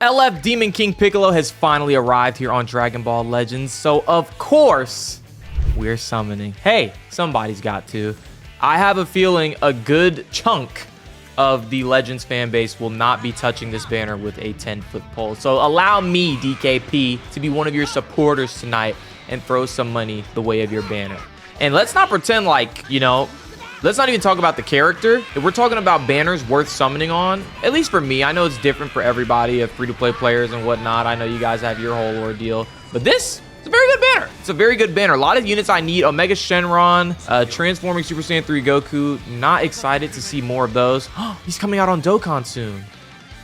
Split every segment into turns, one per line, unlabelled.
LF Demon King Piccolo has finally arrived here on Dragon Ball Legends, so of course, we're summoning. Hey, somebody's got to. I have a feeling a good chunk of the Legends fan base will not be touching this banner with a 10-foot pole. So allow me, DKP, to be one of your supporters tonight and throw some money the way of your banner. And let's not pretend like, you know, let's not even talk about the character. If we're talking about banners worth summoning on, at least for me, I know it's different for everybody of free-to-play players and whatnot. I know you guys have your whole ordeal, but this is a very good banner. It's a very good banner. A lot of units I need. Omega Shenron, transforming Super Saiyan 3 Goku. Not excited to see more of those. He's coming out on Dokkan soon.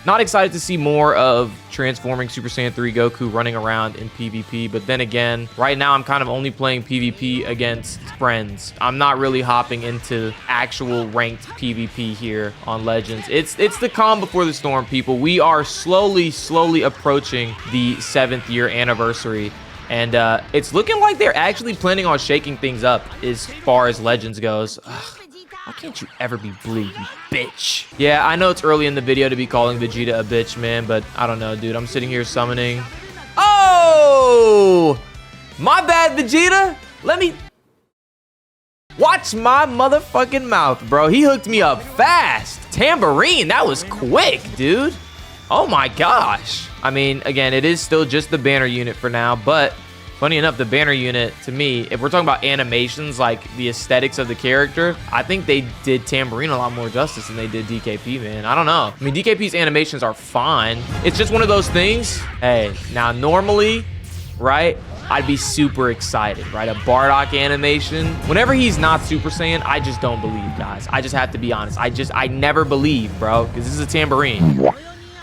Not excited to see more of transforming Super Saiyan 3 Goku running around in PvP. But then again, right now I'm kind of only playing PvP against friends. I'm not really hopping into actual ranked PvP here on Legends. It's the calm before the storm, people. We are slowly approaching the 7th year anniversary. And it's looking like they're actually planning on shaking things up as far as Legends goes. Ugh. Why can't you ever be blue, you bitch? Yeah, I know it's early in the video to be calling Vegeta a bitch, man, but I don't know, dude. I'm sitting here summoning. Oh! My bad, Vegeta. Let me... Watch my motherfucking mouth, bro. He hooked me up fast. Tambourine, that was quick, dude. Oh my gosh. I mean, again, it is still just the banner unit for now, but... Funny enough, the banner unit, to me, if we're talking about animations, like the aesthetics of the character, I think they did Tambourine a lot more justice than they did DKP, man. I don't know. I mean, DKP's animations are fine. It's just one of those things. Hey, now normally, right, I'd be super excited, right? A Bardock animation. Whenever he's not Super Saiyan, I just don't believe, guys. I just have to be honest. I never believe, bro, because this is a Tambourine.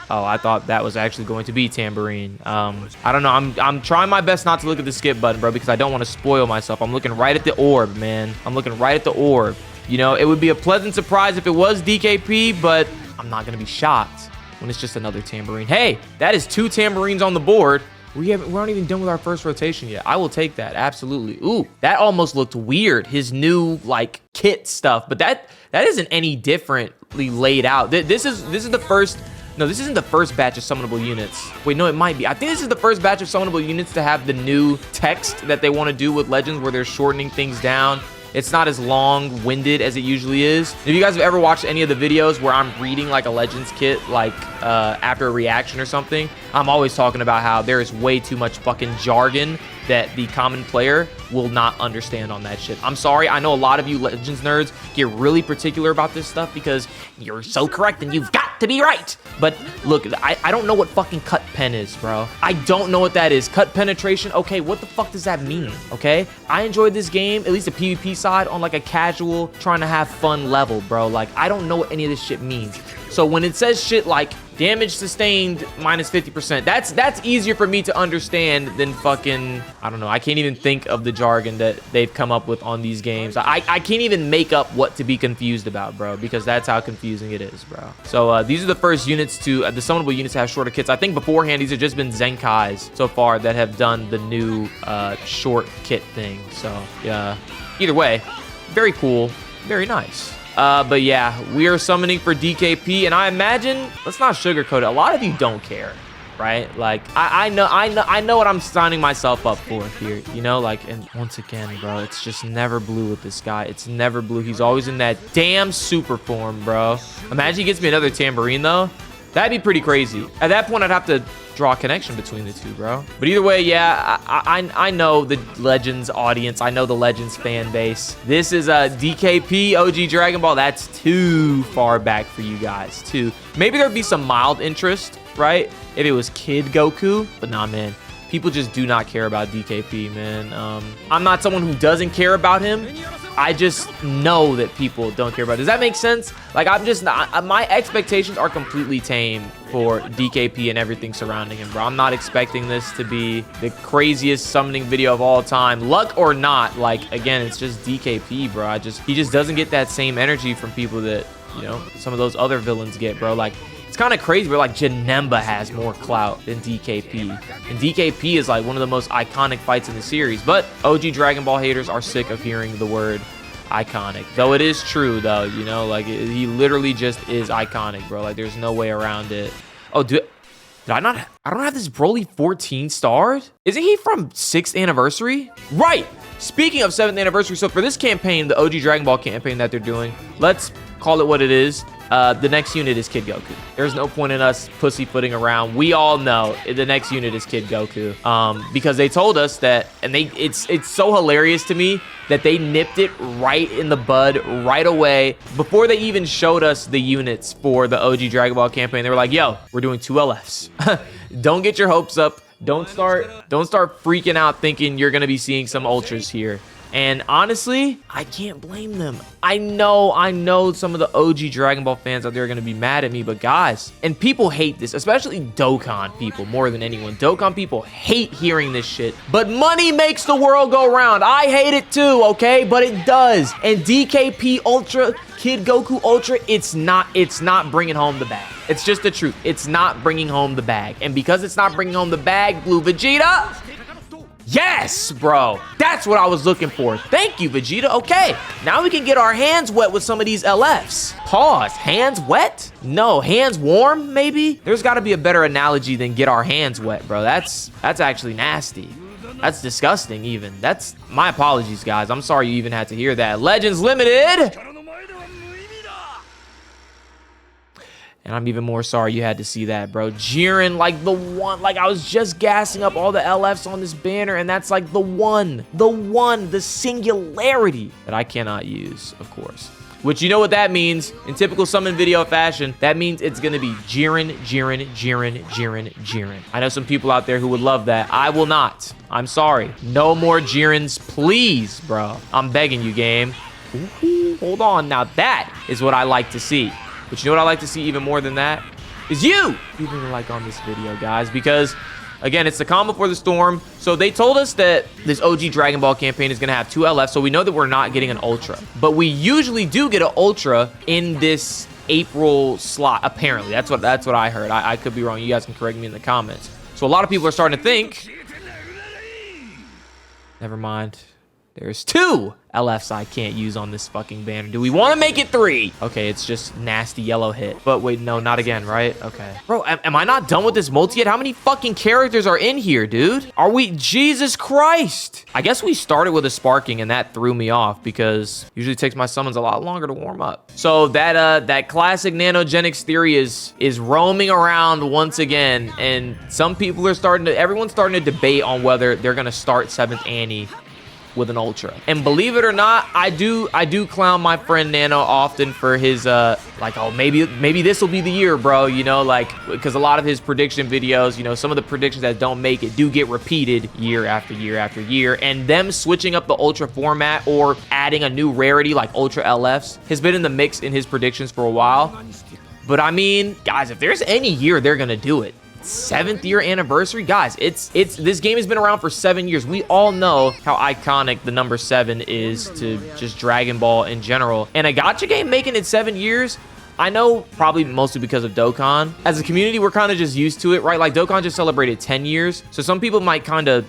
Oh, I thought that was actually going to be Tambourine. I don't know. I'm trying my best not to look at the skip button, bro, because I don't want to spoil myself. I'm looking right at the orb, man. I'm looking right at the orb. You know, it would be a pleasant surprise if it was DKP, but I'm not going to be shocked when it's just another Tambourine. Hey, that is 2 Tambourines on the board. We aren't even done with our first rotation yet. I will take that, absolutely. Ooh, that almost looked weird. His new, like, kit stuff, but that isn't any differently laid out. This is the first... No, this isn't the first batch of summonable units. Wait, no, it might be. I think this is the first batch of summonable units to have the new text that they want to do with Legends, where they're shortening things down. It's not as long-winded as it usually is. If you guys have ever watched any of the videos where I'm reading like a Legends kit, like after a reaction or something, I'm always talking about how there is way too much fucking jargon that the common player will not understand on that shit. I'm sorry, I know a lot of you Legends nerds get really particular about this stuff because you're so correct and you've got to be right. But look, I don't know what fucking cut pen is, bro. I don't know what that is. Cut penetration, okay, what the fuck does that mean, okay? I enjoyed this game, at least the PvP side, on like a casual, trying to have fun level, bro. Like, I don't know what any of this shit means. So when it says shit like damage sustained minus 50%, that's easier for me to understand than fucking, I don't know. I can't even think of the jargon that they've come up with on these games. I can't even make up what to be confused about, bro, because that's how confusing it is, bro. So these are the first units to, the summonable units to have shorter kits. I think beforehand, these have just been Zenkais so far that have done the new short kit thing. So yeah, either way, very cool, very nice. But yeah, we are summoning for DKP, and I imagine, let's not sugarcoat it, a lot of you don't care, right? Like, I know what I'm signing myself up for here, you know? Like, and once again, bro, it's just never blue with this guy. It's never blue. He's always in that damn super form, bro. Imagine he gets me another Tambourine, though. That'd be pretty crazy. At that point, I'd have to draw a connection between the two, bro. But either way, yeah, I know the Legends audience. I know the Legends fan base. This is a DKP OG Dragon Ball. That's too far back for you guys, too. Maybe there'd be some mild interest, right? If it was Kid Goku. But nah, man. People just do not care about DKP, man. I'm not someone who doesn't care about him. I just know that people don't care about it. Does that make sense? Like, I'm just not, my expectations are completely tame for DKP and everything surrounding him, bro. I'm not expecting this to be the craziest summoning video of all time. Luck or not, like, again, it's just DKP, bro. He just doesn't get that same energy from people that, you know, some of those other villains get, bro. Like, it's kind of crazy, but like Janemba has more clout than DKP. And DKP is like one of the most iconic fights in the series. But OG Dragon Ball haters are sick of hearing the word iconic. Though it is true, though, you know, like he literally just is iconic, bro. Like there's no way around it. Oh, I don't have this Broly 14 starred? Isn't he from 6th anniversary? Right. Speaking of 7th anniversary, so for this campaign, the OG Dragon Ball campaign that they're doing, let's call it what it is. The next unit is Kid Goku. There's no point in us pussyfooting around. We all know the next unit is Kid Goku. Because they told us that, and it's so hilarious to me that they nipped it right in the bud right away before they even showed us the units for the OG Dragon Ball campaign. They were like, yo, we're doing 2 LFs. Don't get your hopes up. Don't start freaking out thinking you're gonna be seeing some ultras here. And honestly, I can't blame them. I know some of the OG Dragon Ball fans out there are going to be mad at me, but guys, and people hate this, especially Dokkan people more than anyone. Dokkan people hate hearing this shit, but money makes the world go round. I hate it too, okay? But it does. And DKP Ultra, Kid Goku Ultra, it's not bringing home the bag. It's just the truth. It's not bringing home the bag. And because it's not bringing home the bag, Blue Vegeta, yes, bro. That's what I was looking for. Thank you, Vegeta. Okay, now we can get our hands wet with some of these LFs. Pause. Hands wet? No, hands warm, maybe? There's got to be a better analogy than get our hands wet, bro. That's actually nasty. That's disgusting, even. That's my apologies, guys. I'm sorry you even had to hear that. Legends Limited. And I'm even more sorry you had to see that, bro. Jiren, like the one, like I was just gassing up all the LFs on this banner, and that's like the singularity that I cannot use, of course. Which, you know what that means? In typical summon video fashion, that means it's gonna be Jiren, Jiren, Jiren, Jiren, Jiren. I know some people out there who would love that. I will not. I'm sorry. No more Jirens, please, bro. I'm begging you, game. Ooh, hold on. Now that is what I like to see. But you know what I like to see even more than that? Is you leaving a like on this video, guys. Because, again, it's the calm before the storm. So they told us that this OG Dragon Ball campaign is going to have 2 LFs. So we know that we're not getting an Ultra. But we usually do get an Ultra in this April slot, apparently. That's what I heard. I could be wrong. You guys can correct me in the comments. So a lot of people are starting to think... Never mind. There's 2 LFs I can't use on this fucking banner. Do we want to make it 3? Okay, it's just nasty yellow hit. But wait, no, not again, right? Okay. Bro, am I not done with this multi yet? How many fucking characters are in here, dude? Are we? Jesus Christ. I guess we started with a sparking and that threw me off because usually it takes my summons a lot longer to warm up. So that classic nanogenics theory is roaming around once again. And some people are everyone's starting to debate on whether they're going to start 7th Annie with an Ultra. And believe it or not, I do clown my friend Nano often for his like, oh, maybe this will be the year, bro, you know, like, because a lot of his prediction videos, you know, some of the predictions that don't make it do get repeated year after year after year, and them switching up the Ultra format or adding a new rarity like Ultra LFs has been in the mix in his predictions for a while. But I mean, guys, if there's any year they're gonna do it, 7th year anniversary, guys, this game has been around for 7 years. We all know how iconic the number 7 is to just Dragon Ball in general, and a gacha game making it 7 years, I know probably mostly because of Dokkan. As a community, we're kind of just used to it, right? Like Dokkan just celebrated 10 years, so some people might kind of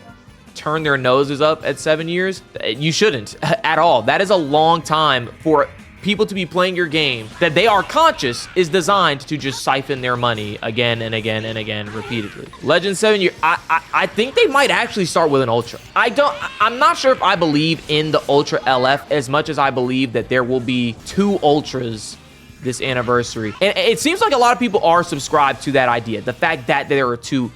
turn their noses up at 7 years. You shouldn't at all. That is a long time for people to be playing your game that they are conscious is designed to just siphon their money again and again and again repeatedly. Legend 7 year, I think they might actually start with an Ultra. I'm not sure if I believe in the Ultra LF as much as I believe that there will be 2 Ultras this anniversary. And it seems like a lot of people are subscribed to that idea, the fact that there are 2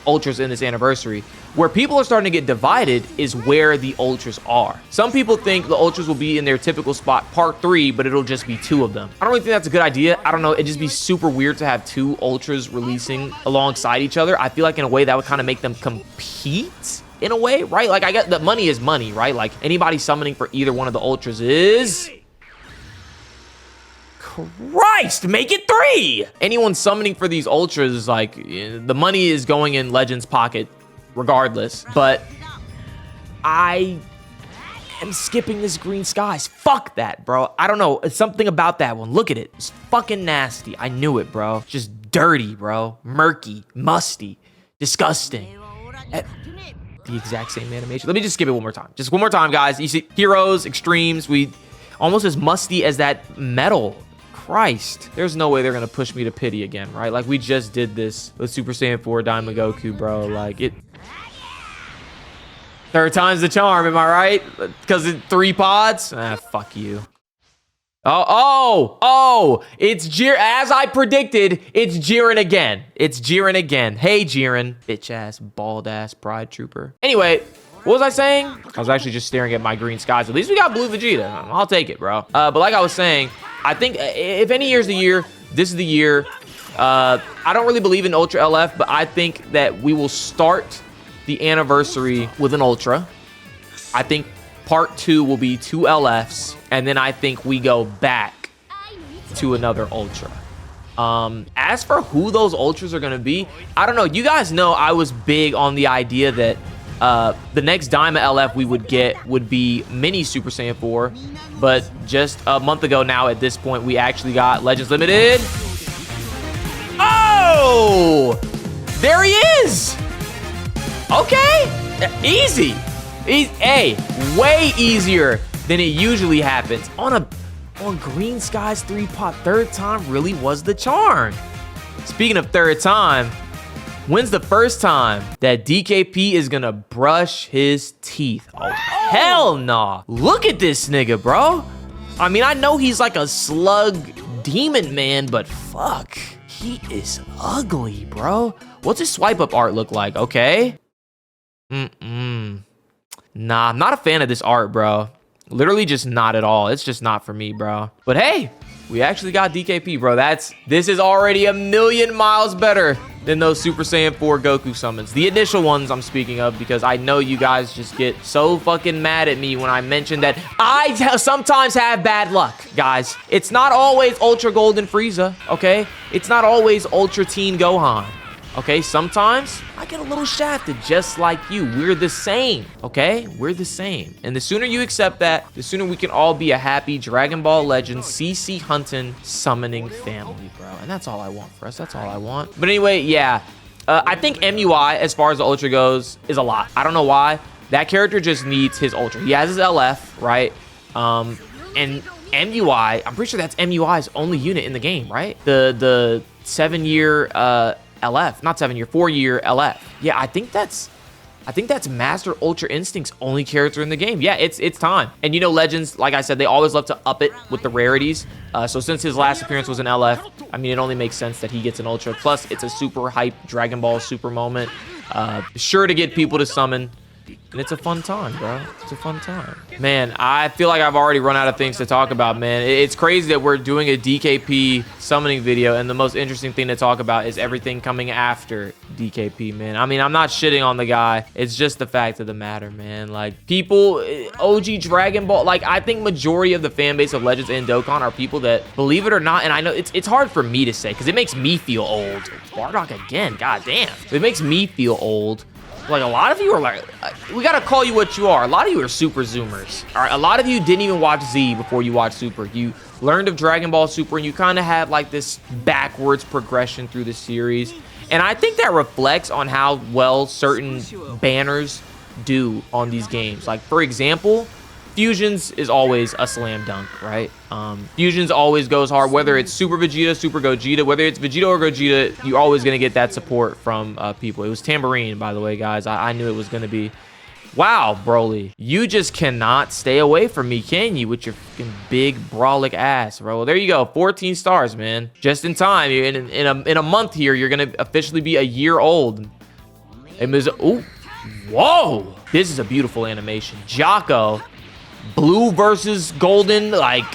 Ultras in this anniversary. Where people are starting to get divided is where the Ultras are. Some people think the Ultras will be in their typical spot, part 3, but it'll just be 2 of them. I don't really think that's a good idea. I don't know. It'd just be super weird to have 2 Ultras releasing alongside each other. I feel like in a way that would kind of make them compete in a way, right? Like I get that money is money, right? Like anybody summoning for either one of the Ultras is... Christ, make it 3! Anyone summoning for these Ultras, like the money is going in Legend's pocket regardless, but I am skipping this green skies. Fuck that, bro. I don't know. It's something about that one. Look at it. It's fucking nasty. I knew it, bro. Just dirty, bro. Murky, musty, disgusting. The exact same animation. Let me just skip it one more time. Just one more time, guys. You see Heroes, Extremes, we almost as musty as that metal. Christ. There's no way they're going to push me to pity again, right? Like, we just did this with Super Saiyan 4 Diamond Goku, bro. Like, it... Third time's the charm, am I right? Because it's 3 pods? Ah, fuck you. Oh, it's Jiren. As I predicted, it's Jiren again. It's Jiren again. Hey, Jiren. Bitch ass, bald ass pride trooper. Anyway, what was I saying? I was actually just staring at my green skies. At least we got blue Vegeta. I'll take it, bro. But like I was saying, I think if any year's the year, this is the year. I don't really believe in Ultra LF, but I think that we will start the anniversary with an Ultra. I think part 2 will be 2 LFs, and then I think we go back to another Ultra. As for who those Ultras are going to be, I don't know. You guys know I was big on the idea that the next Diamond LF we would get would be Mini Super Saiyan 4, but just a month ago now at this point, we actually got Legends Limited. Oh! There he is! Okay, easy. Hey, way easier than it usually happens. On Green Skies 3-pot, third time really was the charm. Speaking of third time, when's the first time that DKP is gonna brush his teeth? Oh, hell nah. Look at this nigga, bro. I mean, I know he's like a slug demon man, but fuck, he is ugly, bro. What's his swipe up art look like? Okay. Nah, I'm not a fan of this art, bro. Literally just not at all. It's just not for me, bro. But hey, we actually got DKP, bro. This is already a million miles better than those Super Saiyan 4 Goku summons. The initial ones I'm speaking of, because I know you guys just get so fucking mad at me when I mention that I sometimes have bad luck, guys. It's not always Ultra Golden Frieza, okay? It's not always Ultra Teen Gohan. Okay, sometimes I get a little shafted just like you. We're the same, okay? We're the same. And the sooner you accept that, the sooner we can all be a happy Dragon Ball Legends CC hunting summoning family, bro. And that's all I want for us. That's all I want. But anyway, yeah. I think MUI, as far as the Ultra goes, is a lot. I don't know why. That character just needs his Ultra. He has his LF, right? And MUI, I'm pretty sure that's MUI's only unit in the game, right? The 7-year... LF, not 7-year, 4-year LF. Yeah, I think that's Master Ultra Instinct's only character in the game. Yeah, it's time. And you know, Legends, like I said, they always love to up it with the rarities. So since his last appearance was an LF, I mean, it only makes sense that he gets an Ultra. Plus, it's a super hype Dragon Ball Super moment. Sure to get people to summon. And it's a fun time, bro. It's a fun time. Man, I feel like I've already run out of things to talk about, man. It's crazy that we're doing a DKP summoning video, and the most interesting thing to talk about is everything coming after DKP, man. I mean, I'm not shitting on the guy. It's just the fact of the matter, man. Like, people, OG Dragon Ball, like, I think majority of the fan base of Legends and Dokkan are people that, believe it or not, and I know it's hard for me to say, because it makes me feel old. Bardock again, goddamn. It makes me feel old. Like, a lot of you are like, we gotta call you what you are. A lot of you are Super Zoomers. All right, a lot of you didn't even watch Z before you watched Super. You learned of Dragon Ball Super, and you kind of had like this backwards progression through the series. And I think that reflects on how well certain banners do on these games. Like, for example, Fusions is always a slam dunk, right? Fusions always goes hard, whether it's Super Vegeta, Super Gogeta, whether it's Vegeta or Gogeta, you're always going to get that support from people. It was Tambourine, by the way, guys. I knew it was going to be. Wow, Broly. You just cannot stay away from me, can you? With your fucking big, brolic ass, bro. Well, there you go. 14 stars, man. Just in time. In a month here, you're going to officially be a year old. Ooh. Whoa. This is a beautiful animation. Jocko. Blue versus golden, like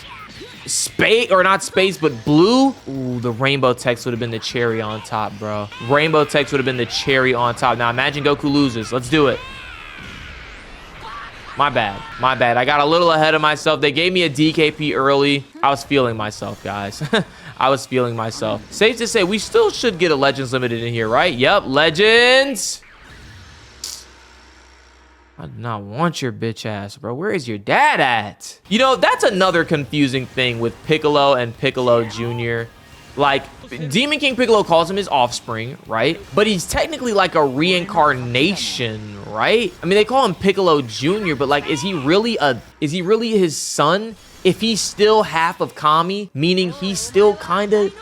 space, or not space, but blue. Ooh, the rainbow text would have been the cherry on top, bro. Rainbow text would have been the cherry on top. Now imagine Goku loses. Let's do it. My bad. My bad. I got a little ahead of myself. They gave me a DKP early. I was feeling myself, guys. I was feeling myself. Safe to say, we still should get a Legends Limited in here, right? Yep, Legends. I do not want your bitch ass, bro. Where is your dad at? You know, that's another confusing thing with Piccolo and Piccolo Jr. Like, Demon King Piccolo calls him his offspring, right? But he's technically like a reincarnation, right? I mean, they call him Piccolo Jr., but like, is he really his son? if he's still half of Kami, meaning he's still kind of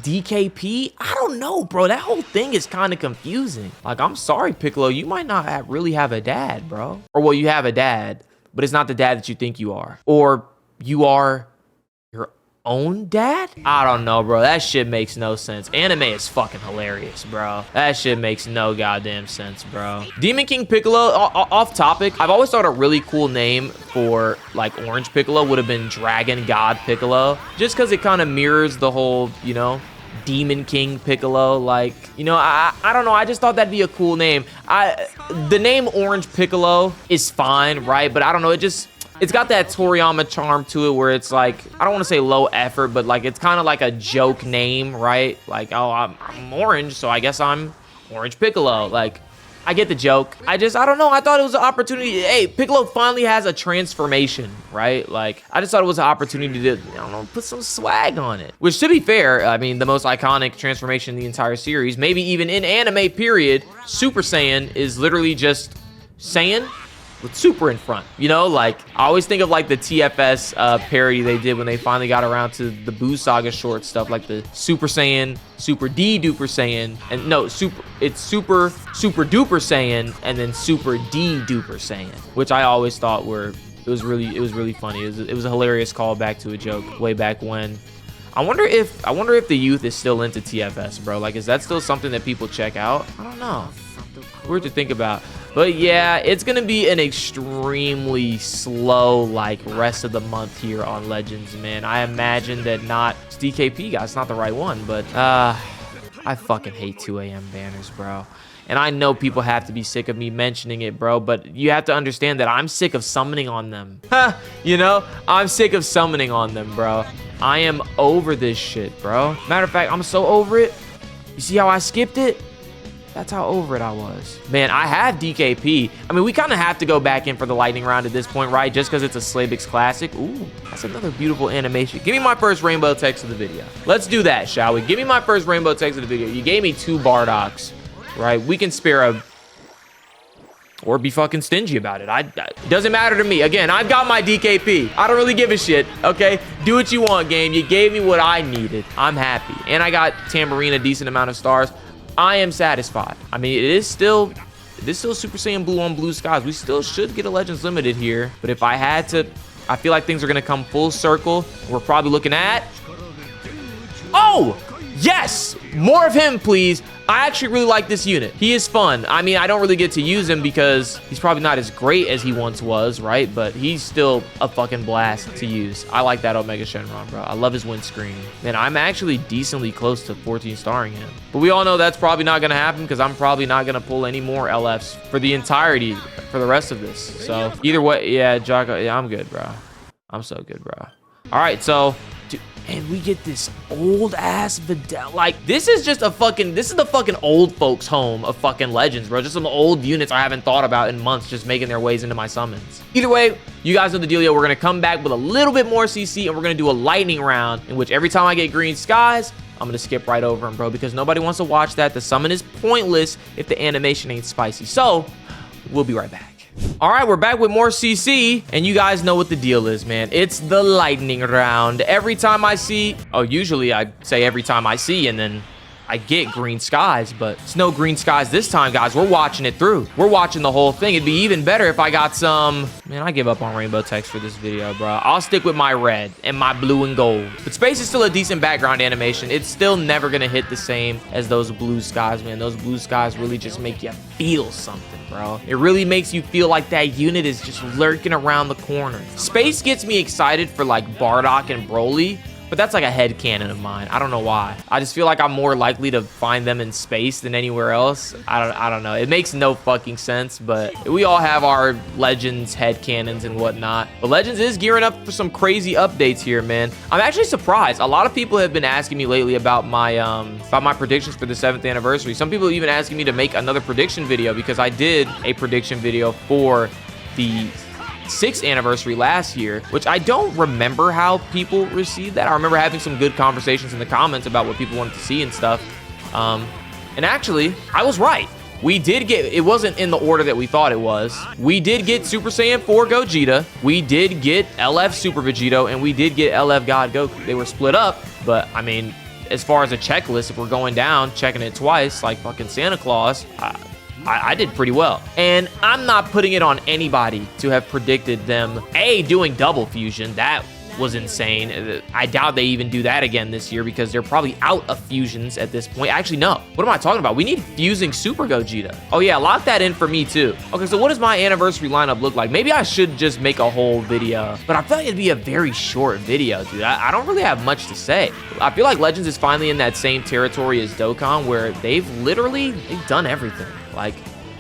DKP? I don't know, bro. That whole thing is kind of confusing. Like, I'm sorry, Piccolo, you might not really have a dad, bro. Or, well, you have a dad, but it's not the dad that you think you are. Or you are your own dad? I don't know, bro. That shit makes no sense. Anime is fucking hilarious, bro. That shit makes no goddamn sense, bro. Demon King Piccolo, off topic, I've always thought a really cool name for like Orange Piccolo would have been Dragon God Piccolo, just because it kind of mirrors the whole, you know, Demon King Piccolo. Like, you know, I don't know, I just thought that'd be a cool name. The name Orange Piccolo is fine, right? But I don't know, it's got that Toriyama charm to it where it's like, I don't want to say low effort, but like it's kind of like a joke name, right? Like, oh, I'm orange, so I guess I'm Orange Piccolo. Like, I get the joke. I don't know. I thought it was an opportunity. Hey, Piccolo finally has a transformation, right? Like, I just thought it was an opportunity to, I don't know, put some swag on it. Which, to be fair, I mean, the most iconic transformation in the entire series, maybe even in anime period, Super Saiyan is literally just Saiyan with super in front, you know? Like, I always think of like the TFS parody they did when they finally got around to the Boo Saga short stuff, like the Super Saiyan, Super D Duper Saiyan, and no, it's Super Duper Saiyan, and then Super D Duper Saiyan, which I always thought it was really funny. It was a hilarious callback to a joke way back when. I wonder if the youth is still into TFS, bro. Like, is that still something that people check out? I don't know. Weird to think about. But yeah, it's gonna be an extremely slow like rest of the month here on Legends, man. I imagine that not DKP guys, not the right one, but I fucking hate 2 a.m. banners, bro. And I know people have to be sick of me mentioning it, bro, but you have to understand that I'm sick of summoning on them. You know, I'm sick of summoning on them, bro. I am over this shit, bro. Matter of fact, I'm so over it. You see how I skipped it? That's how over it I was. Man, I have DKP. I mean, we kind of have to go back in for the lightning round at this point, right? Just because it's a Slaybix classic. Ooh, that's another beautiful animation. Give me my first rainbow text of the video. Let's do that, shall we? Give me my first rainbow text of the video. You gave me 2 Bardocks, right? We can spare a... or be fucking stingy about it. It doesn't matter to me. Again, I've got my DKP. I don't really give a shit, okay? Do what you want, game. You gave me what I needed. I'm happy. And I got Tambourine a decent amount of stars. I am satisfied. I mean, it is still Super Saiyan Blue on Blue Skies. We still should get a Legends Limited here. But if I had to, I feel like things are going to come full circle. We're probably looking at... oh! Yes! More of him, please. I actually really like this unit. He is fun. I mean, I don't really get to use him because he's probably not as great as he once was, right? But he's still a fucking blast to use. I like that Omega Shenron, bro. I love his windscreen. Man, I'm actually decently close to 14 starring him. But we all know that's probably not going to happen because I'm probably not going to pull any more LFs for the entirety, for the rest of this. So either way, yeah, Jocko, yeah, I'm good, bro. I'm so good, bro. All right, so... dude, and we get this old ass Videl. Like, this is just a fucking, this is the fucking old folks home of fucking Legends, bro. Just some old units I haven't thought about in months just making their ways into my summons. Either way, you guys know the dealio. We're gonna come back with a little bit more CC and we're gonna do a lightning round in which every time I get green skies, I'm gonna skip right over them, bro, because nobody wants to watch that. The summon is pointless if the animation ain't spicy. So, we'll be right back. All right, we're back with more CC, and you guys know what the deal is, man. It's the lightning round. Every time I see... oh, usually I say every time I see, and then I get green skies, but it's no green skies this time, guys. We're watching it through. We're watching the whole thing. It'd be even better if I got some... man, I give up on rainbow text for this video, bro. I'll stick with my red and my blue and gold. But space is still a decent background animation. It's still never gonna hit the same as those blue skies, man. Those blue skies really just make you feel something, bro. It really makes you feel like that unit is just lurking around the corner. Space gets me excited for like Bardock and Broly, but that's like a headcanon of mine. I don't know why. I just feel like I'm more likely to find them in space than anywhere else. I don't know. It makes no fucking sense, but we all have our Legends headcanons and whatnot. But Legends is gearing up for some crazy updates here, man. I'm actually surprised. A lot of people have been asking me lately about my predictions for the 7th anniversary. Some people even asking me to make another prediction video because I did a prediction video for the 6th anniversary last year, which I don't remember how people received that. I remember having some good conversations in the comments about what people wanted to see and stuff. And actually, I was right. We did get, it wasn't in the order that we thought it was. We did get Super Saiyan 4 Gogeta. We did get LF Super Vegito, and we did get LF God Goku. They were split up, but I mean, as far as a checklist, if we're going down, checking it twice, like fucking Santa Claus, I did pretty well. And I'm not putting it on anybody to have predicted them, doing double fusion. That was insane. I doubt they even do that again this year because they're probably out of fusions at this point. Actually, no. What am I talking about? We need fusing Super Gogeta. Oh yeah, lock that in for me too. Okay, so what does my anniversary lineup look like? Maybe I should just make a whole video, but I feel like it'd be a very short video, dude. I don't really have much to say. I feel like Legends is finally in that same territory as Dokkan where they've done everything. Like,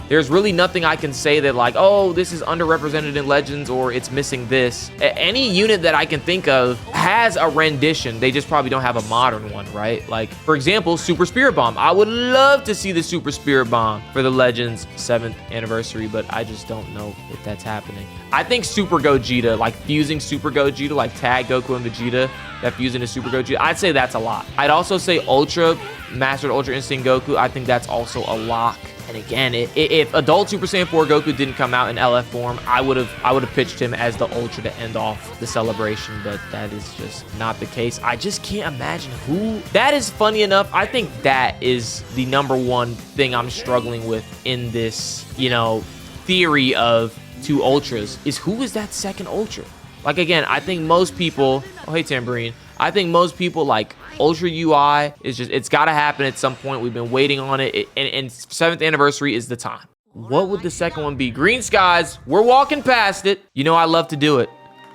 there's really nothing I can say that like, oh, this is underrepresented in Legends or it's missing this. Any unit that I can think of has a rendition. They just probably don't have a modern one, right? Like, for example, Super Spirit Bomb. I would love to see the Super Spirit Bomb for the Legends 7th anniversary, but I just don't know if that's happening. I think Super Gogeta, like fusing Super Gogeta, like tag Goku and Vegeta, that fusing to Super Gogeta, I'd say that's a lot. I'd also say Ultra, Mastered Ultra Instinct Goku, I think that's also a lock. And again, if Adult Super Saiyan 4 Goku didn't come out in LF form, I would have pitched him as the Ultra to end off the celebration, but that is just not the case. I just can't imagine who. That is funny enough. I think that is the #1 thing I'm struggling with in this, you know, theory of 2 Ultras, is who is that second Ultra? Like, again, I think most people, oh, hey, Tambourine. I think most people like Ultra UI is just, it's got to happen at some point. We've been waiting on it, and 7th anniversary is the time. What would the second one be? Green Skies, we're walking past it. You know I love to do it.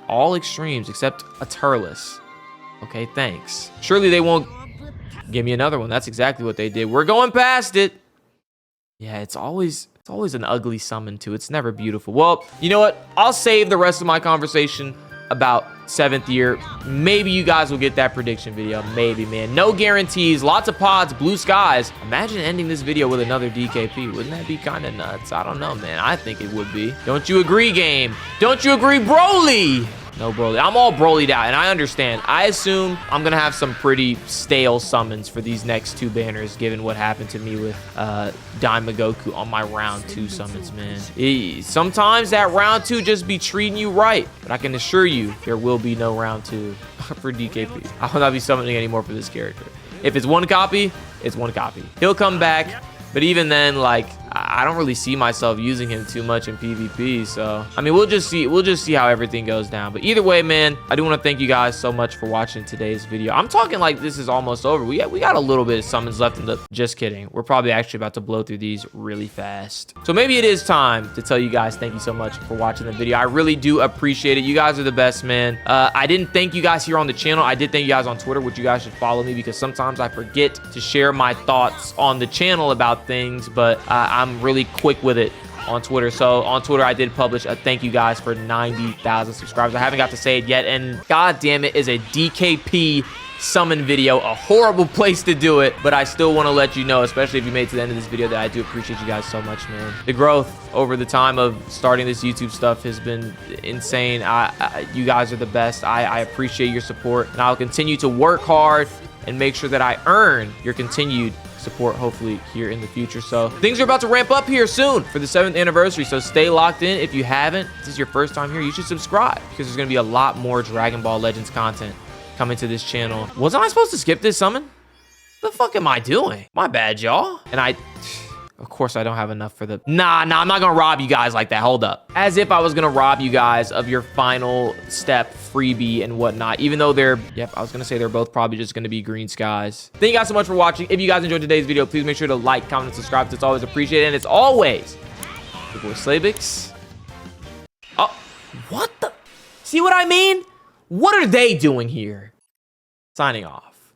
All extremes except a Turles. Okay, thanks. Surely they won't give me another one. That's exactly what they did. We're going past it. Yeah, it's always an ugly summon too. It's never beautiful. Well, you know what? I'll save the rest of my conversation about 7th year. Maybe you guys will get that prediction video. Maybe, man. No guarantees. Lots of pods. Blue skies. Imagine ending this video with another DKP. Wouldn't that be kind of nuts? I don't know, man. I think it would be. Don't you agree, game? Don't you agree, Broly? No Broly. I'm all Broly'd out, and I understand. I assume I'm going to have some pretty stale summons for these next 2 banners, given what happened to me with Daima Goku on my round 2 summons, man. Sometimes that round 2 just be treating you right, but I can assure you there will be no round 2 for DKP. I will not be summoning anymore for this character. If it's 1 copy, it's 1 copy. He'll come back, but even then, like, I don't really see myself using him too much in PvP, so I mean, we'll just see how everything goes down. But either way, man, I do want to thank you guys so much for watching today's video. I'm talking like this is almost over. We got a little bit of summons left in the, just kidding. We're probably actually about to blow through these really fast. So maybe it is time to tell you guys thank you so much for watching the video. I really do appreciate it. You guys are the best, man. I didn't thank you guys here on the channel. I did thank you guys on Twitter, which you guys should follow me because sometimes I forget to share my thoughts on the channel about things, but I'm really quick with it on Twitter. So on Twitter, I did publish a thank you guys for 90,000 subscribers. I haven't got to say it yet, and god damn it, is a DKP summon video a horrible place to do it, but I still want to let you know, especially if you made it to the end of this video, that I do appreciate you guys so much, man. The growth over the time of starting this YouTube stuff has been insane. You guys are the best. I appreciate your support, and I'll continue to work hard and make sure that I earn your continued support, hopefully, here in the future. So things are about to ramp up here soon for the 7th anniversary, so stay locked in. If you haven't, this is your first time here, you should subscribe because there's going to be a lot more Dragon Ball Legends content coming to this channel. Wasn't I supposed to skip this summon? What the fuck am I doing? My bad, y'all. And of course, I don't have enough for the... Nah, I'm not gonna rob you guys like that. Hold up. As if I was gonna rob you guys of your final step freebie and whatnot, even though they're... Yep, I was gonna say they're both probably just gonna be green skies. Thank you guys so much for watching. If you guys enjoyed today's video, please make sure to like, comment, and subscribe. It's always appreciated. And it's always your boy Slaybix. Oh, what the... See what I mean? What are they doing here? Signing off.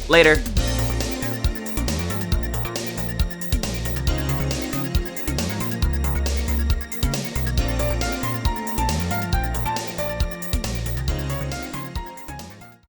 Later.